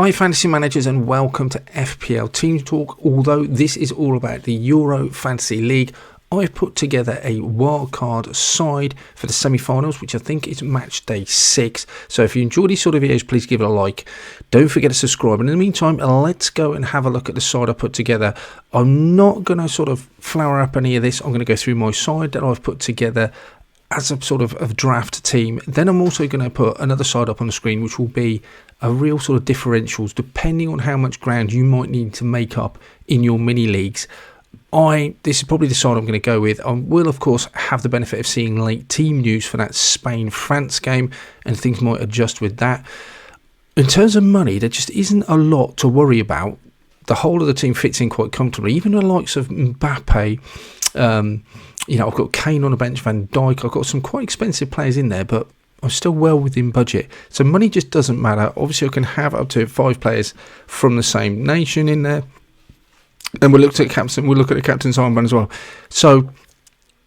Hi fantasy managers and welcome to FPL Team Talk. Although this is all about the Euro Fantasy League, I've put together a wildcard side for the semi-finals, which I think is Matchday 6. So if you enjoy these sort of videos, please give it a like. Don't forget to subscribe. And in the meantime, let's go and have a look at the side I put together. I'm not going to sort of flower up any of this. I'm going to go through my side that I've put together as a sort of draft team. Then I'm also going to put another side up on the screen, which will be a real sort of differentials, depending on how much ground you might need to make up in your mini leagues. This is probably the side I'm going to go with. I will, of course, have the benefit of seeing late team news for that Spain-France game, and things might adjust with that. In terms of money, there just isn't a lot to worry about. The whole of the team fits in quite comfortably. Even the likes of Mbappe, I've got Kane on the bench, Van Dijk. I've got some quite expensive players in there, but I'm still well within budget. So money just doesn't matter. Obviously, I can have up to 5 players from the same nation in there. And we'll look at the captain's armband as well. So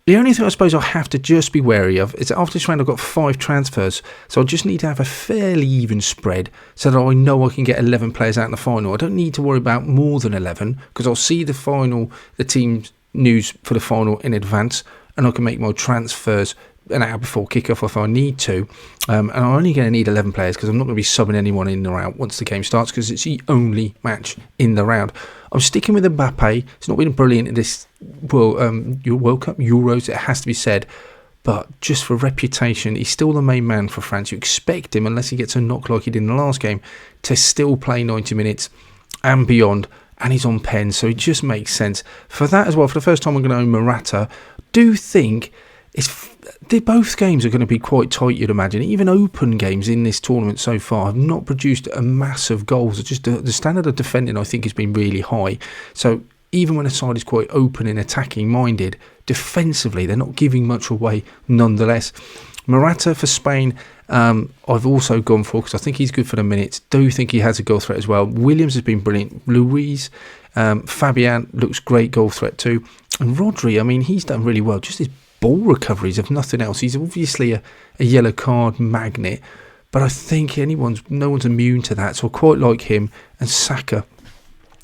the only thing I suppose I have to just be wary of is that after this round I've got 5 transfers. So I just need to have a fairly even spread so that I know I can get 11 players out in the final. I don't need to worry about more than 11 because I'll see the team's news for the final in advance, and I can make my transfers an hour before kickoff if I need to. And I'm only going to need 11 players because I'm not going to be subbing anyone in or out once the game starts because it's the only match in the round. I'm sticking with Mbappe. It's not been brilliant in this World Cup, Euros, it has to be said. But just for reputation, he's still the main man for France. You expect him, unless he gets a knock like he did in the last game, to still play 90 minutes and beyond. And he's on pen, so it just makes sense. For that as well, for the first time I'm going to own Morata. Do think both games are going to be quite tight, you'd imagine. Even open games in this tournament so far have not produced a massive goals. It's just the standard of defending, I think, has been really high. So even when a side is quite open and attacking minded, defensively they're not giving much away nonetheless. Morata for Spain, I've also gone for because I think he's good for the minutes. Do think he has a goal threat as well. Williams has been brilliant. Luis, Fabian looks great goal threat too. And Rodri, he's done really well. Just his ball recoveries, if nothing else. He's obviously a yellow card magnet, but I think no one's immune to that. So I quite like him. And Saka,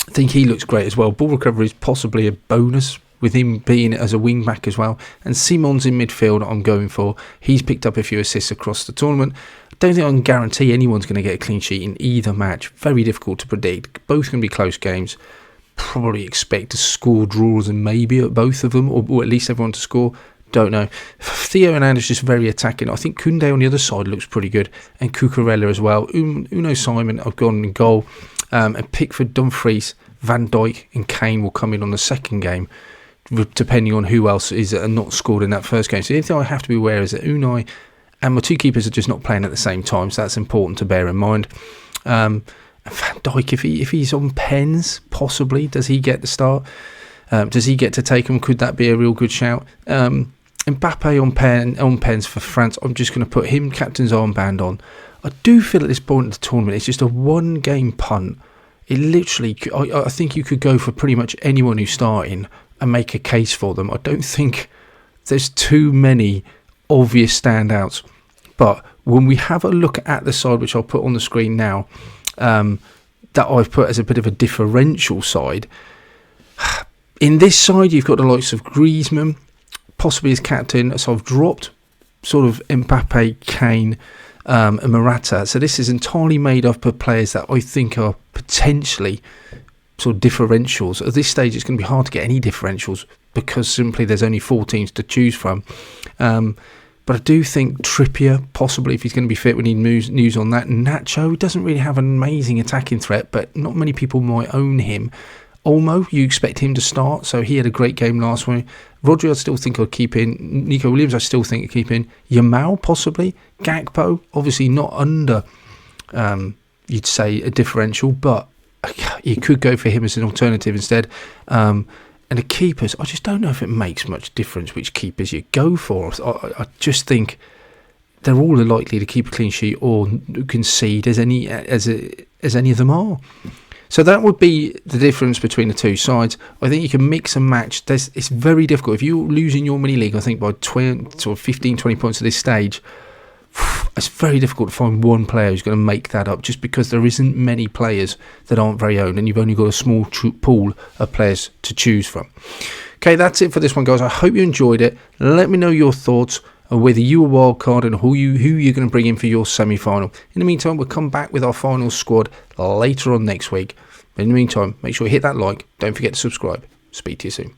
I think he looks great as well. Ball recovery is possibly a bonus with him being as a wing back as well. And Simon's in midfield I'm going for. He's picked up a few assists across the tournament. I don't think I can guarantee anyone's going to get a clean sheet in either match. Very difficult to predict. Both going to be close games. Probably expect to score draws and maybe at both of them, or at least everyone to score. Don't know. Theo Hernandez just very attacking. I think Koundé on the other side looks pretty good, and Cucurella as well. Uno Simon I've gone in goal, and Pickford, Dumfries, Van Dijk and Kane will come in on the second game, depending on who else is not scored in that first game. So the only thing I have to be aware is that Unai and my 2 keepers are just not playing at the same time, so that's important to bear in mind. Van Dijk, if he's on pens, possibly does he get the start? Does he get to take them? Could that be a real good shout? Mbappe on pens for France. I'm just going to put him captain's armband on. I do feel at this point of the tournament it's just a 1-game punt. It literally, I think you could go for pretty much anyone who's starting and make a case for them. I don't think there's too many obvious standouts. But when we have a look at the side, which I'll put on the screen now, that I've put as a bit of a differential side. In this side, you've got the likes of Griezmann, possibly as captain. So I've dropped sort of Mbappe, Kane, and Morata. So this is entirely made up of players that I think are potentially sort of differentials. At this stage, it's going to be hard to get any differentials because simply there's only 4 teams to choose from. But I do think Trippier, possibly if he's going to be fit, we need news on that. Nacho doesn't really have an amazing attacking threat, but not many people might own him. Olmo, you expect him to start, so he had a great game last week. Rodri, I still think I'd keep in. Nico Williams, I still think I'd keep in. Yamal, possibly. Gakpo, obviously not under, you'd say, a differential, but you could go for him as an alternative instead. And the keepers, I just don't know if it makes much difference which keepers you go for. I just think they're all likely to keep a clean sheet or concede as any of them are. So that would be the difference between the two sides. I think you can mix and match. It's very difficult. If you're losing your mini league, I think by 15, 20 points at this stage, it's very difficult to find one player who's going to make that up, just because there isn't many players that aren't very owned, and you've only got a small pool of players to choose from. Okay, that's it for this one, guys. I hope you enjoyed it. Let me know your thoughts on whether you are wildcard and who you're going to bring in for your semi-final. In the meantime, we'll come back with our final squad later on next week. But in the meantime, make sure you hit that like. Don't forget to subscribe. Speak to you soon.